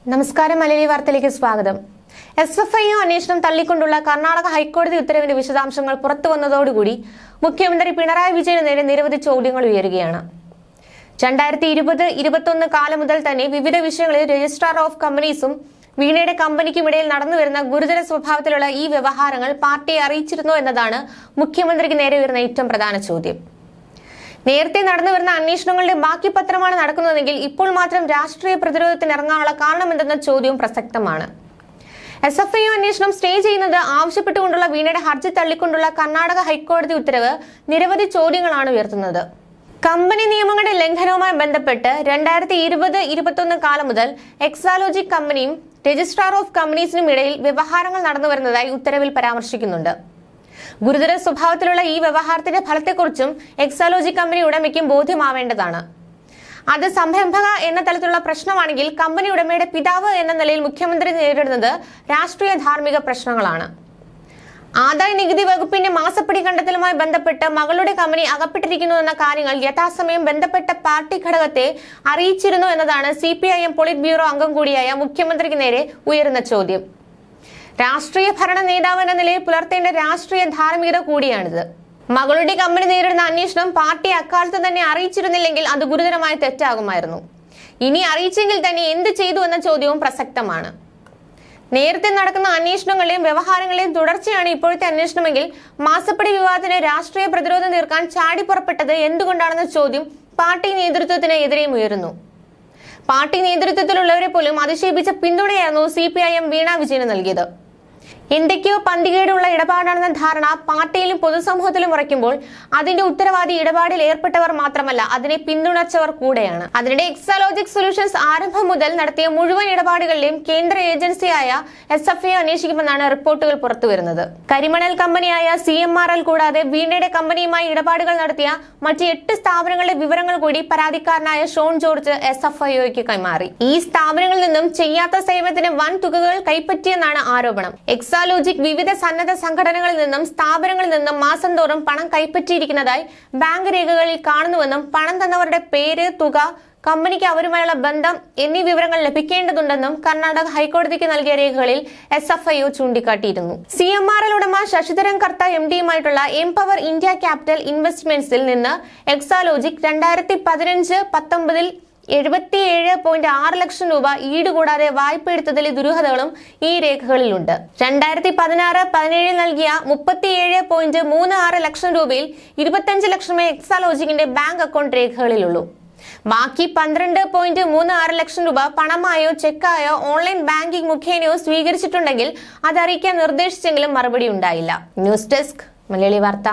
നമസ്കാരം. മലയാളി വാർത്തയിലേക്ക് സ്വാഗതം. SFIO അന്വേഷണം തള്ളിക്കൊണ്ടുള്ള കർണാടക ഹൈക്കോടതി ഉത്തരവിന്റെ വിശദാംശങ്ങൾ പുറത്തുവന്നതോടുകൂടി മുഖ്യമന്ത്രി പിണറായി വിജയന് നേരെ നിരവധി ചോദ്യങ്ങൾ ഉയരുകയാണ്. 2020-21 കാലം മുതൽ തന്നെ വിവിധ വിഷയങ്ങളിൽ രജിസ്ട്രാർ ഓഫ് കമ്പനീസും വീണയുടെ കമ്പനിക്കുമിടയിൽ നടന്നുവരുന്ന ഗുരുതര സ്വഭാവത്തിലുള്ള ഈ വ്യവഹാരങ്ങൾ പാർട്ടിയെ അറിയിച്ചിരുന്നോ എന്നതാണ് മുഖ്യമന്ത്രിക്ക് നേരെ ഉയർന്ന ഏറ്റവും പ്രധാന ചോദ്യം. നേരത്തെ നടന്നുവരുന്ന അന്വേഷണങ്ങളുടെ ബാക്കി പത്രമാണ് നടക്കുന്നതെങ്കിൽ ഇപ്പോൾ മാത്രം രാഷ്ട്രീയ പ്രതിരോധത്തിന് ഇറങ്ങാനുള്ള കാരണമെന്തെന്ന ചോദ്യവും പ്രസക്തമാണ്. SFIO അന്വേഷണം സ്റ്റേ ചെയ്യുന്നത് ആവശ്യപ്പെട്ടുകൊണ്ടുള്ള വീണയുടെ ഹർജി തള്ളിക്കൊണ്ടുള്ള കർണാടക ഹൈക്കോടതി ഉത്തരവ് നിരവധി ചോദ്യങ്ങളാണ് ഉയർത്തുന്നത്. കമ്പനി നിയമങ്ങളുടെ ലംഘനവുമായി ബന്ധപ്പെട്ട് 2020-21 കാലം മുതൽ എക്സാലോജിക് കമ്പനിയും രജിസ്ട്രാർ ഓഫ് കമ്പനീസിനും ഇടയിൽ വ്യവഹാരങ്ങൾ നടന്നുവരുന്നതായി ഉത്തരവിൽ പരാമർശിക്കുന്നുണ്ട്. ഗുരുതര സ്വഭാവത്തിലുള്ള ഈ വ്യവഹാരത്തിന്റെ ഫലത്തെക്കുറിച്ചും എക്സാലോജി കമ്പനി ഉടമയ്ക്കും ബോധ്യമാവേണ്ടതാണ്. അത് സംരംഭക എന്ന തലത്തിലുള്ള പ്രശ്നമാണെങ്കിൽ കമ്പനി ഉടമയുടെ പിതാവ് എന്ന നിലയിൽ മുഖ്യമന്ത്രി നേരിടുന്നത് രാഷ്ട്രീയ ധാർമ്മിക പ്രശ്നങ്ങളാണ്. ആദായ നികുതി വകുപ്പിന്റെ മാസപ്പടി കണ്ടെത്തലുമായി ബന്ധപ്പെട്ട് മകളുടെ കമ്പനി അകപ്പെട്ടിരിക്കുന്നു എന്ന കാര്യങ്ങൾ യഥാസമയം ബന്ധപ്പെട്ട പാർട്ടി ഘടകത്തെ അറിയിച്ചിരുന്നു എന്നതാണ് CPIM പോളിറ്റ് ബ്യൂറോ അംഗം കൂടിയായ മുഖ്യമന്ത്രിക്ക് നേരെ ഉയരുന്ന ചോദ്യം. രാഷ്ട്രീയ ഭരണ നേതാവ് എന്ന നിലയിൽ പുലർത്തേണ്ട രാഷ്ട്രീയ ധാർമ്മികത കൂടിയാണിത്. മകളുടെ കമ്പനി നേരിടുന്ന അന്വേഷണം പാർട്ടി അക്കാലത്ത് തന്നെ അറിയിച്ചിരുന്നില്ലെങ്കിൽ അത് ഗുരുതരമായ തെറ്റാകുമായിരുന്നു. ഇനി അറിയിച്ചെങ്കിൽ തന്നെ എന്ത് ചെയ്തു എന്ന ചോദ്യവും പ്രസക്തമാണ്. നേരത്തെ നടക്കുന്ന അന്വേഷണങ്ങളെയും വ്യവഹാരങ്ങളെയും തുടർച്ചയാണ് ഇപ്പോഴത്തെ അന്വേഷണമെങ്കിൽ മാസപ്പടി വിവാദത്തിന് രാഷ്ട്രീയ പ്രതിരോധം തീർക്കാൻ ചാടി പുറപ്പെട്ടത് എന്തുകൊണ്ടാണെന്ന ചോദ്യം പാർട്ടി നേതൃത്വത്തിന് എതിരെയും ഉയരുന്നു. പാർട്ടി നേതൃത്വത്തിലുള്ളവരെ പോലും അധിക്ഷേപിച്ച പിന്തുണയായിരുന്നു CPIM വീണ വിജയന് നൽകിയത്. എന്തൊക്കെയോ പന്തികേടുള്ള ഇടപാടാണെന്ന ധാരണ പാർട്ടിയിലും പൊതുസമൂഹത്തിലും ഉറയ്ക്കുമ്പോൾ അതിന്റെ ഉത്തരവാദി ഇടപാടിൽ ഏർപ്പെട്ടവർ മാത്രമല്ല, അതിനെ പിന്തുണച്ചവർ കൂടെയാണ്. അതിനിടെ എക്സാലോജിക് സൊല്യൂഷൻസ് ആരംഭം മുതൽ നടത്തിയ മുഴുവൻ ഇടപാടുകളിലെയും കേന്ദ്ര ഏജൻസിയായ SFIO അന്വേഷിക്കുമെന്നാണ് റിപ്പോർട്ടുകൾ പുറത്തുവരുന്നത്. കരിമണൽ കമ്പനിയായ CMRL കൂടാതെ വീണയുടെ കമ്പനിയുമായി ഇടപാടുകൾ നടത്തിയ മറ്റ് 8 സ്ഥാപനങ്ങളുടെ വിവരങ്ങൾ കൂടി പരാതിക്കാരനായ ഷോൺ ജോർജ് SFIOയ്ക്ക് കൈമാറി. ഈ സ്ഥാപനങ്ങളിൽ നിന്നും ചെയ്യാത്ത സേവനത്തിന് വൻ തുകകൾ കൈപ്പറ്റിയെന്നാണ് ആരോപണം. എക്സാലോജിക് വിവിധ സന്നദ്ധ സംഘടനകളിൽ നിന്നും സ്ഥാപനങ്ങളിൽ നിന്നും മാസം തോറും പണം കൈപ്പറ്റിയിരിക്കുന്നതായി ബാങ്ക് രേഖകളിൽ കാണുന്നുവെന്നും പണം തന്നവരുടെ പേര്, തുക, കമ്പനിക്ക് അവരുമായുള്ള ബന്ധം എന്നീ വിവരങ്ങൾ ലഭിക്കേണ്ടതുണ്ടെന്നും കർണാടക ഹൈക്കോടതിക്ക് നൽകിയ രേഖകളിൽ SFIO ചൂണ്ടിക്കാട്ടിയിരുന്നു. CMRL ഉടമ ശശിധരൻ കർത്ത MDയുമായിട്ടുള്ള എംപവർ ഇന്ത്യ ക്യാപിറ്റൽ ഇൻവെസ്റ്റ്മെന്റ്സിൽ നിന്ന് എക്സാലോജിക് 2015-19 77.6 ലക്ഷം രൂപ ഈടുകൂടാതെ വായ്പ എടുത്തതിലെ ദുരൂഹതകളും ഈ രേഖകളിലുണ്ട്. 2016-17 നൽകിയ 37.36 ലക്ഷം രൂപയിൽ 25 ലക്ഷമേ എക്സാലോജിക്കിന്റെ ബാങ്ക് അക്കൗണ്ട് രേഖകളിലുള്ളൂ. ബാക്കി 12.36 ലക്ഷം രൂപ പണമായോ ചെക്കായോ ഓൺലൈൻ ബാങ്കിംഗ് മുഖേനയോ സ്വീകരിച്ചിട്ടുണ്ടെങ്കിൽ അതറിയിക്കാൻ നിർദ്ദേശിച്ചെങ്കിലും മറുപടി ഉണ്ടായില്ല. ന്യൂസ് ഡെസ്ക് മലയാളി വാർത്ത.